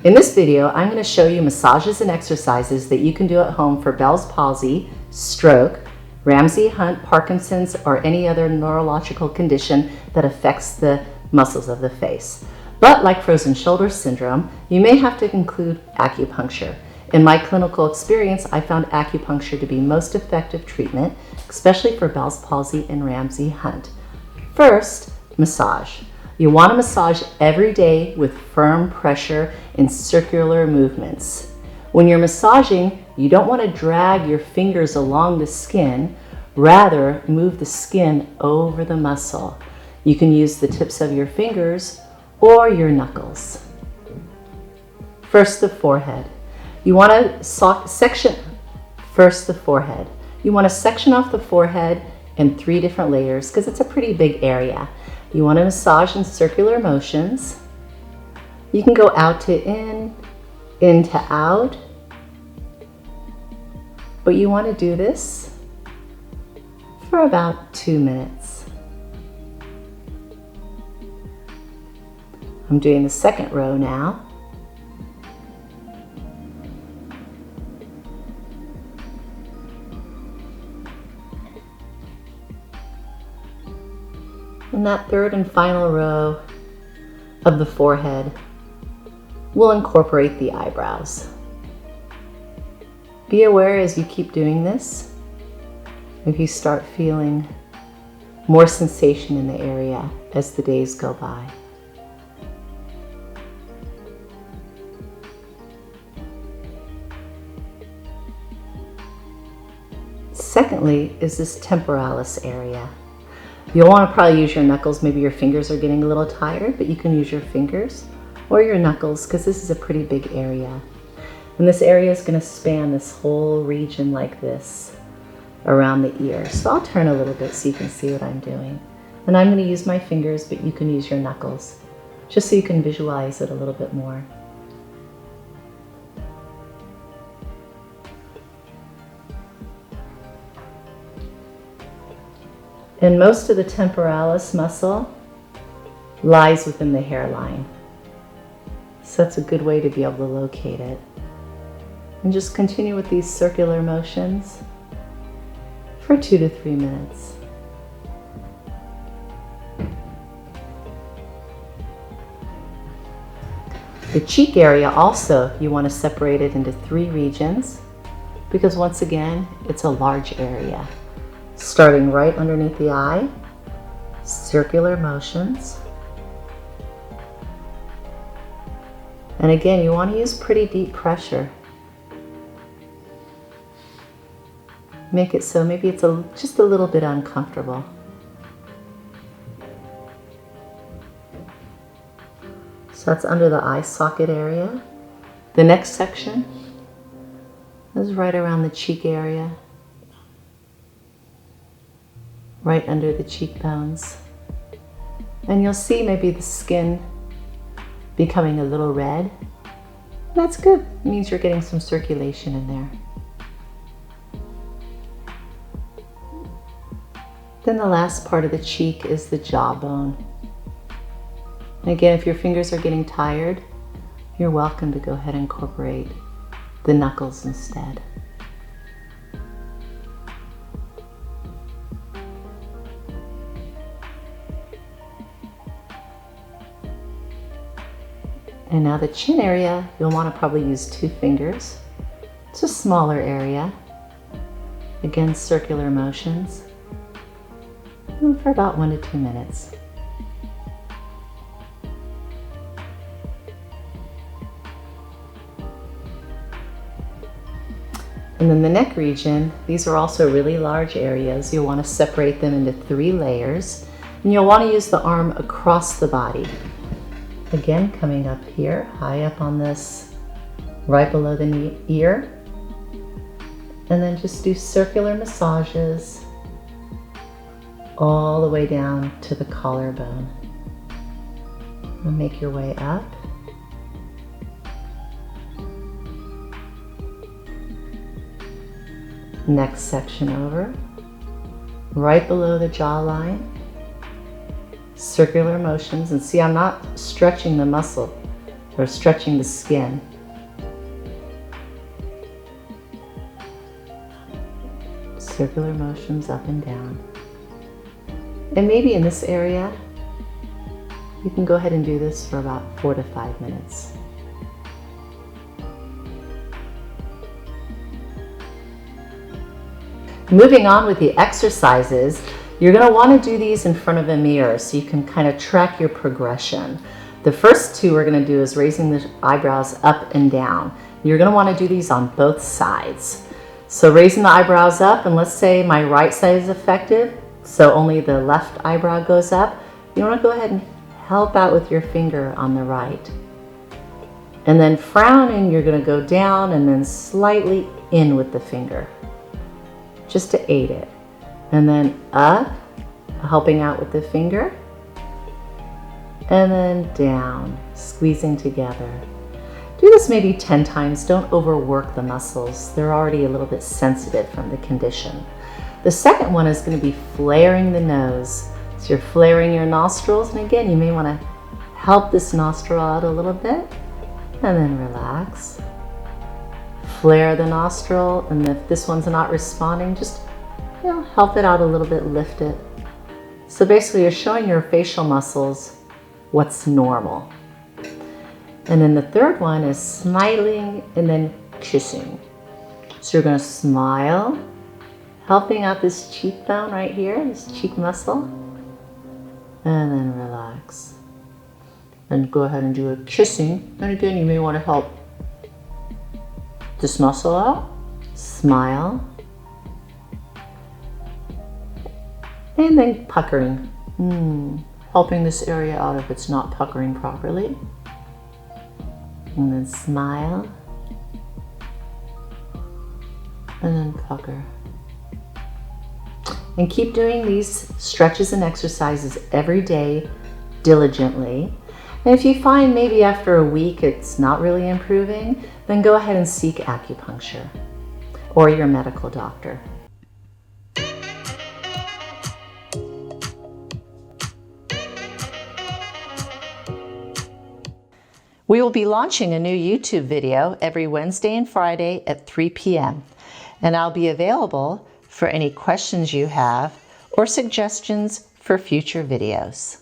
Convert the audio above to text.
In this video, I'm going to show you massages and exercises that you can do at home for Bell's palsy, stroke, Ramsay-Hunt, Parkinson's, or any other neurological condition that affects the muscles of the face. But like frozen shoulder syndrome, you may have to include acupuncture. In my clinical experience, I found acupuncture to be most effective treatment, especially for Bell's palsy and Ramsay-Hunt. First, massage. You want to massage every day with firm pressure and circular movements. When you're massaging, you don't want to drag your fingers along the skin, rather move the skin over the muscle. You can use the tips of your fingers or your knuckles. First, the forehead. You want to section off the forehead in 3 different layers because it's a pretty big area. You want to massage in circular motions. You can go out to in to out, but you want to do this for about 2 minutes. I'm doing the second row now. And that third and final row of the forehead will incorporate the eyebrows. Be aware as you keep doing this, if you start feeling more sensation in the area as the days go by. Secondly is this temporalis area. You'll want to probably use your knuckles. Maybe your fingers are getting a little tired, but you can use your fingers or your knuckles because this is a pretty big area. And this area is going to span this whole region like this around the ear. So I'll turn a little bit so you can see what I'm doing. And I'm going to use my fingers, but you can use your knuckles just so you can visualize it a little bit more. And most of the temporalis muscle lies within the hairline. So that's a good way to be able to locate it. And just continue with these circular motions for 2 to 3 minutes. The cheek area also, you want to separate it into 3 regions because once again, it's a large area. Starting right underneath the eye, circular motions. And again, you want to use pretty deep pressure. Make it so maybe it's just a little bit uncomfortable. So that's under the eye socket area. The next section is right around the cheek area. Right under the cheekbones. And you'll see maybe the skin becoming a little red. That's good. It means you're getting some circulation in there. Then the last part of the cheek is the jawbone. And again, if your fingers are getting tired, you're welcome to go ahead and incorporate the knuckles instead. And now the chin area, you'll want to probably use 2 fingers. It's a smaller area. Again, circular motions. And for about 1 to 2 minutes. And then the neck region, these are also really large areas. You'll want to separate them into 3 layers. And you'll want to use the arm across the body. Again, coming up here, high up on this, right below the ear. And then just do circular massages all the way down to the collarbone. And make your way up. Next section over, right below the jawline. Circular motions, and see I'm not stretching the muscle. or stretching the skin. Circular motions up and down. And maybe in this area, you can go ahead and do this for about 4 to 5 minutes. Moving on with the exercises, you're going to want to do these in front of a mirror so you can kind of track your progression. The first two we're going to do is raising the eyebrows up and down. You're going to want to do these on both sides. So raising the eyebrows up, and let's say my right side is effective, so only the left eyebrow goes up. You want to go ahead and help out with your finger on the right. And then frowning, you're going to go down and then slightly in with the finger, just to aid it. And then up, helping out with the finger. And then down, squeezing together. Do this maybe 10 times. Don't overwork the muscles. They're already a little bit sensitive from the condition. The second one is going to be flaring the nose. So you're flaring your nostrils, and again, you may want to help this nostril out a little bit, and then relax. Flare the nostril, and if this one's not responding, just help it out a little bit, lift it. So basically, you're showing your facial muscles what's normal. And then the third one is smiling and then kissing. So you're going to smile, helping out this cheekbone right here, this cheek muscle, and then relax. And go ahead and do a kissing. And again, you may want to help this muscle out. Smile. And then puckering. Helping this area out if it's not puckering properly. And then smile. And then pucker. And keep doing these stretches and exercises every day diligently. And if you find maybe after a week it's not really improving, then go ahead and seek acupuncture or your medical doctor. We will be launching a new YouTube video every Wednesday and Friday at 3 p.m. and I'll be available for any questions you have or suggestions for future videos.